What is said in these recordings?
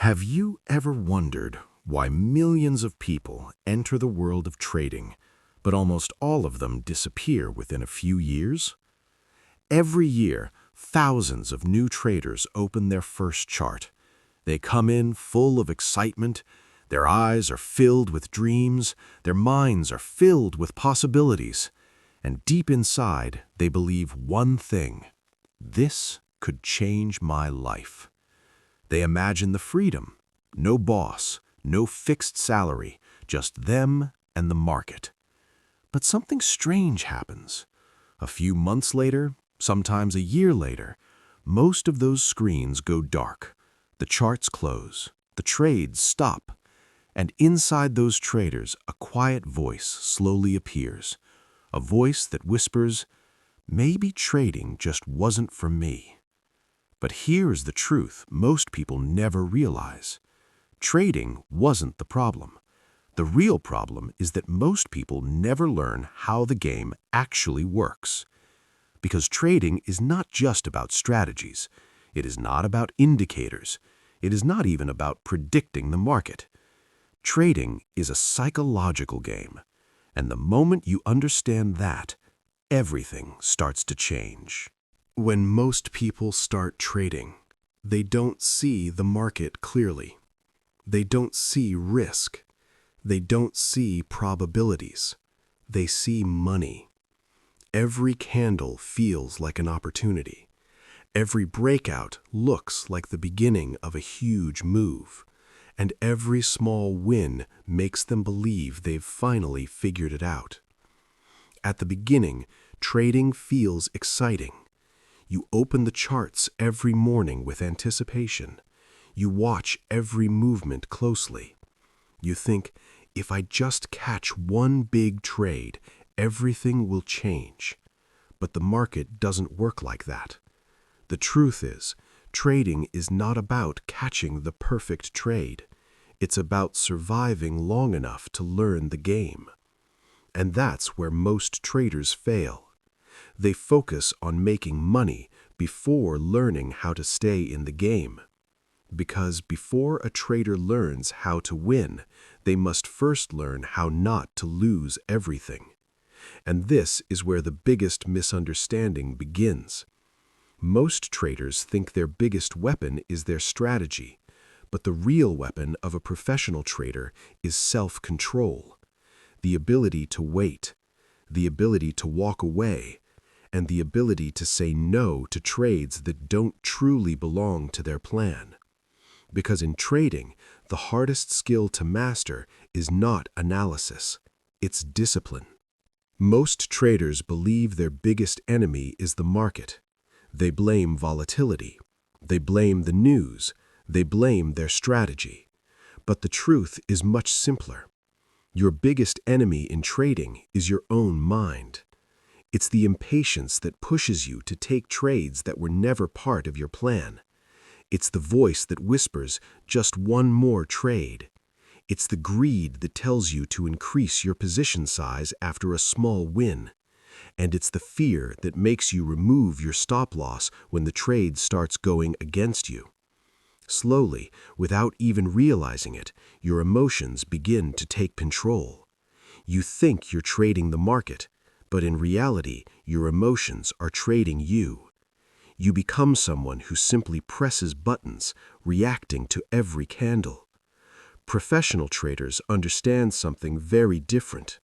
Have you ever wondered why millions of people enter the world of trading, but almost all of them disappear within a few years? Every year, thousands of new traders open their first chart. They come in full of excitement, their eyes are filled with dreams, their minds are filled with possibilities, and deep inside, they believe one thing: this could change my life. They imagine the freedom, no boss, no fixed salary, just them and the market. But something strange happens. A few months later, sometimes a year later, most of those screens go dark. The charts close, the trades stop, and inside those traders, a quiet voice slowly appears. A voice that whispers, "Maybe trading just wasn't for me." But here's the truth most people never realize. Trading wasn't the problem. The real problem is that most people never learn how the game actually works. Because trading is not just about strategies. It is not about indicators. It is not even about predicting the market. Trading is a psychological game. And the moment you understand that, everything starts to change. When most people start trading, they don't see the market clearly. They don't see risk. They don't see probabilities. They see money. Every candle feels like an opportunity. Every breakout looks like the beginning of a huge move. And every small win makes them believe they've finally figured it out. At the beginning, trading feels exciting. You open the charts every morning with anticipation. You watch every movement closely. You think, if I just catch one big trade, everything will change. But the market doesn't work like that. The truth is, trading is not about catching the perfect trade. It's about surviving long enough to learn the game. And that's where most traders fail. They focus on making money before learning how to stay in the game. Because before a trader learns how to win, they must first learn how not to lose everything. And this is where the biggest misunderstanding begins. Most traders think their biggest weapon is their strategy, but the real weapon of a professional trader is self-control, the ability to wait, the ability to walk away, and the ability to say no to trades that don't truly belong to their plan. Because in trading, the hardest skill to master is not analysis, it's discipline. Most traders believe their biggest enemy is the market. They blame volatility. They blame the news. They blame their strategy. But the truth is much simpler. Your biggest enemy in trading is your own mind. It's the impatience that pushes you to take trades that were never part of your plan. It's the voice that whispers, just one more trade. It's the greed that tells you to increase your position size after a small win. And it's the fear that makes you remove your stop loss when the trade starts going against you. Slowly, without even realizing it, your emotions begin to take control. You think you're trading the market, but in reality, your emotions are trading you. You become someone who simply presses buttons, reacting to every candle. Professional traders understand something very different.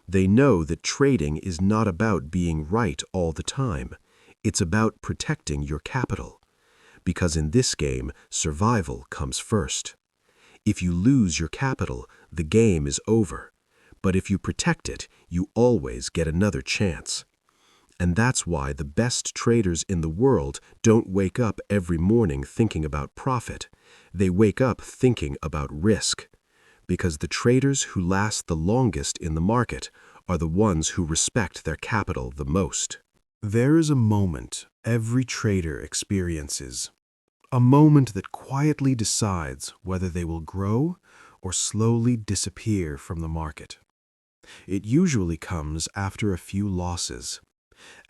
They know that trading is not about being right all the time. It's about protecting your capital. Because in this game, survival comes first. If you lose your capital, the game is over. But if you protect it, you always get another chance. And that's why the best traders in the world don't wake up every morning thinking about profit. They wake up thinking about risk. Because the traders who last the longest in the market are the ones who respect their capital the most. There is a moment every trader experiences. A moment that quietly decides whether they will grow or slowly disappear from the market. It usually comes after a few losses.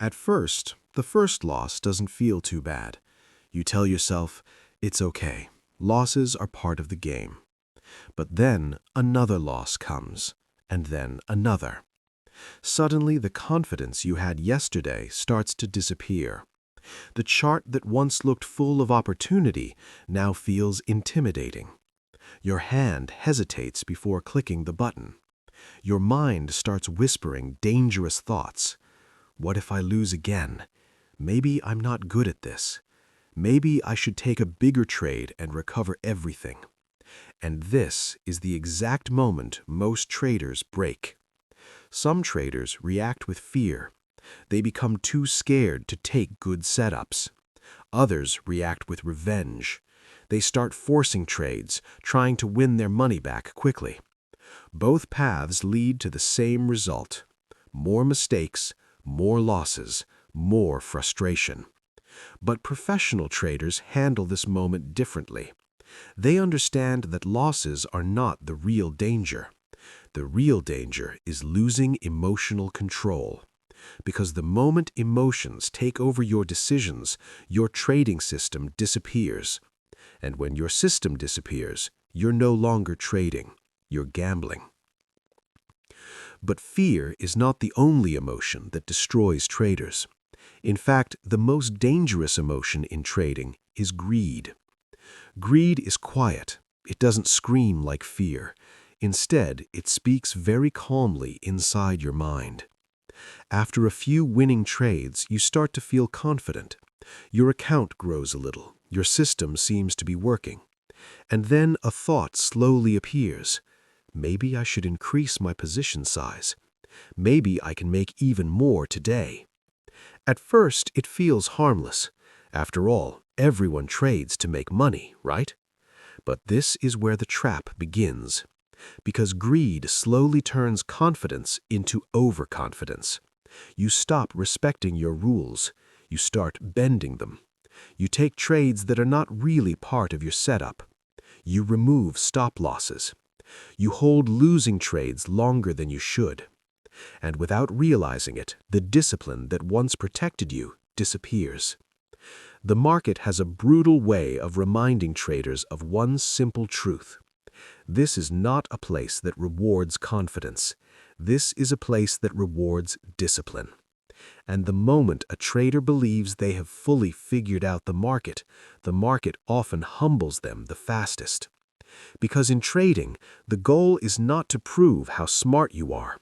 At first, the first loss doesn't feel too bad. You tell yourself, it's okay, Losses are part of the game. But then another loss comes, and then another. Suddenly, the confidence you had yesterday starts to disappear. The chart that once looked full of opportunity now feels intimidating. Your hand hesitates before clicking the button. Your mind starts whispering dangerous thoughts. What if I lose again? Maybe I'm not good at this. Maybe I should take a bigger trade and recover everything. And this is the exact moment most traders break. Some traders react with fear. They become too scared to take good setups. Others react with revenge. They start forcing trades, trying to win their money back quickly. Both paths lead to the same result: more mistakes, more losses, more frustration. But professional traders handle this moment differently. They understand that losses are not the real danger. The real danger is losing emotional control. Because the moment emotions take over your decisions, your trading system disappears. And when your system disappears, you're no longer trading, you're gambling. But fear is not the only emotion that destroys traders. In fact, the most dangerous emotion in trading is greed. Greed is quiet. It doesn't scream like fear. Instead, it speaks very calmly inside your mind. After a few winning trades, you start to feel confident. Your account grows a little. Your system seems to be working. And then a thought slowly appears. Maybe I should increase my position size. Maybe I can make even more today. At first, it feels harmless. After all, everyone trades to make money, right? But this is where the trap begins. Because greed slowly turns confidence into overconfidence. You stop respecting your rules. You start bending them. You take trades that are not really part of your setup. You remove stop losses. You hold losing trades longer than you should. And without realizing it, the discipline that once protected you disappears. The market has a brutal way of reminding traders of one simple truth. This is not a place that rewards confidence. This is a place that rewards discipline. And the moment a trader believes they have fully figured out the market often humbles them the fastest. Because in trading, the goal is not to prove how smart you are.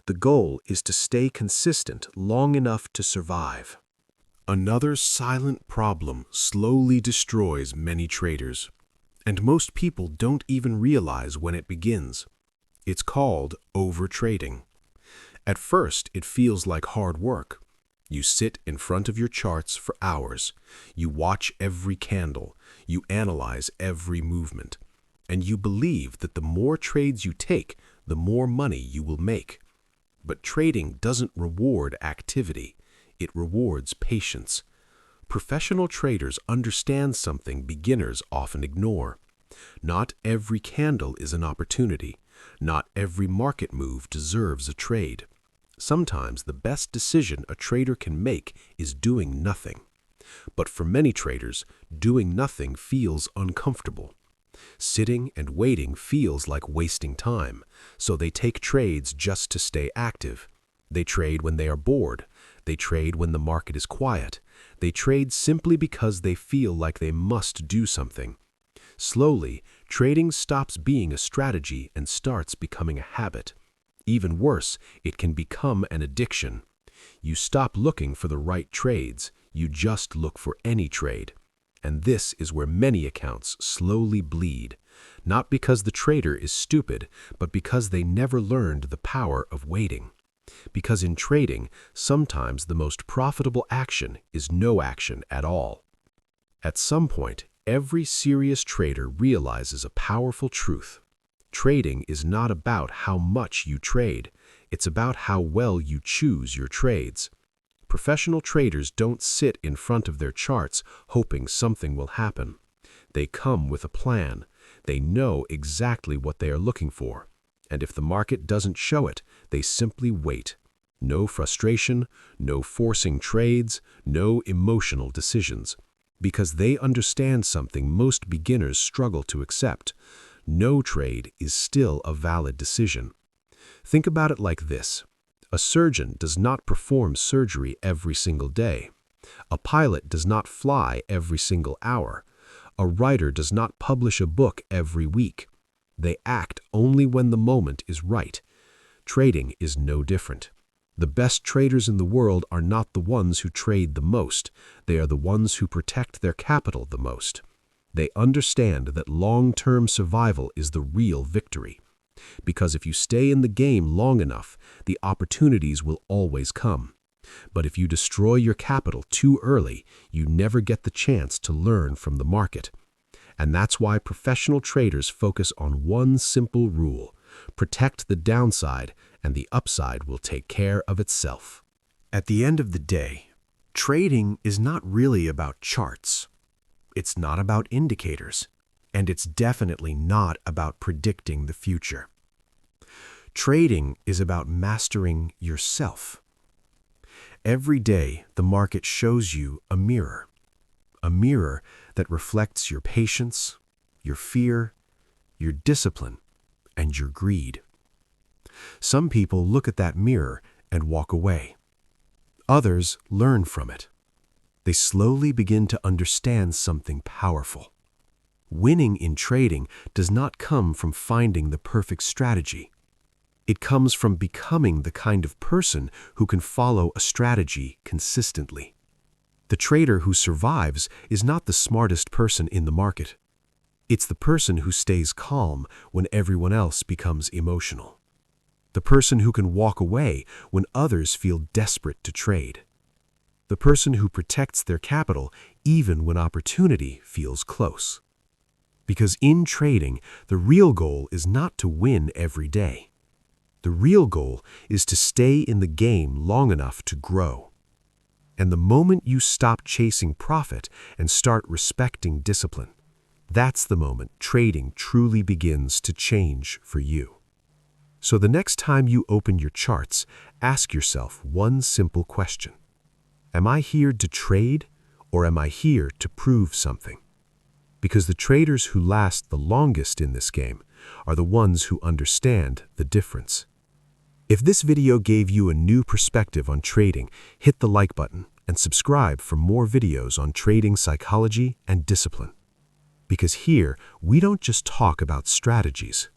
The goal is to stay consistent long enough to survive. Another silent problem slowly destroys many traders. And most people don't even realize when it begins. It's called overtrading. At first, it feels like hard work. You sit in front of your charts for hours. You watch every candle. You analyze every movement. And you believe that the more trades you take, the more money you will make. But trading doesn't reward activity. It rewards patience. Professional traders understand something beginners often ignore. Not every candle is an opportunity. Not every market move deserves a trade. Sometimes the best decision a trader can make is doing nothing. But for many traders, doing nothing feels uncomfortable. Sitting and waiting feels like wasting time, so they take trades just to stay active. They trade when they are bored. They trade when the market is quiet. They trade simply because they feel like they must do something. Slowly, trading stops being a strategy and starts becoming a habit. Even worse, it can become an addiction. You stop looking for the right trades. You just look for any trade. And this is where many accounts slowly bleed. Not because the trader is stupid, but because they never learned the power of waiting. Because in trading, sometimes the most profitable action is no action at all. At some point, every serious trader realizes a powerful truth. Trading is not about how much you trade. It's about how well you choose your trades. Professional traders don't sit in front of their charts hoping something will happen. They come with a plan. They know exactly what they are looking for. And if the market doesn't show it, they simply wait. No frustration, no forcing trades, no emotional decisions. Because they understand something most beginners struggle to accept. No trade is still a valid decision. Think about it like this. A surgeon does not perform surgery every single day. A pilot does not fly every single hour. A writer does not publish a book every week. They act only when the moment is right. Trading is no different. The best traders in the world are not the ones who trade the most. They are the ones who protect their capital the most. They understand that long-term survival is the real victory. Because if you stay in the game long enough, the opportunities will always come. But if you destroy your capital too early, you never get the chance to learn from the market. And that's why professional traders focus on one simple rule: protect the downside, and the upside will take care of itself. At the end of the day, trading is not really about charts. It's not about indicators, and it's definitely not about predicting the future. Trading is about mastering yourself. Every day, the market shows you a mirror that reflects your patience, your fear, your discipline, and your greed. Some people look at that mirror and walk away. Others learn from it. They slowly begin to understand something powerful. Winning in trading does not come from finding the perfect strategy. It comes from becoming the kind of person who can follow a strategy consistently. The trader who survives is not the smartest person in the market. It's the person who stays calm when everyone else becomes emotional. The person who can walk away when others feel desperate to trade. The person who protects their capital even when opportunity feels close. Because in trading, the real goal is not to win every day. The real goal is to stay in the game long enough to grow. And the moment you stop chasing profit and start respecting discipline, that's the moment trading truly begins to change for you. So the next time you open your charts, ask yourself one simple question. Am I here to trade, or am I here to prove something? Because the traders who last the longest in this game are the ones who understand the difference. If this video gave you a new perspective on trading, hit the like button and subscribe for more videos on trading psychology and discipline. Because here, we don't just talk about strategies.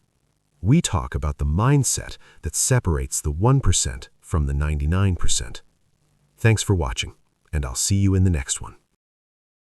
We talk about the mindset that separates the 1% from the 99%. Thanks for watching, and I'll see you in the next one.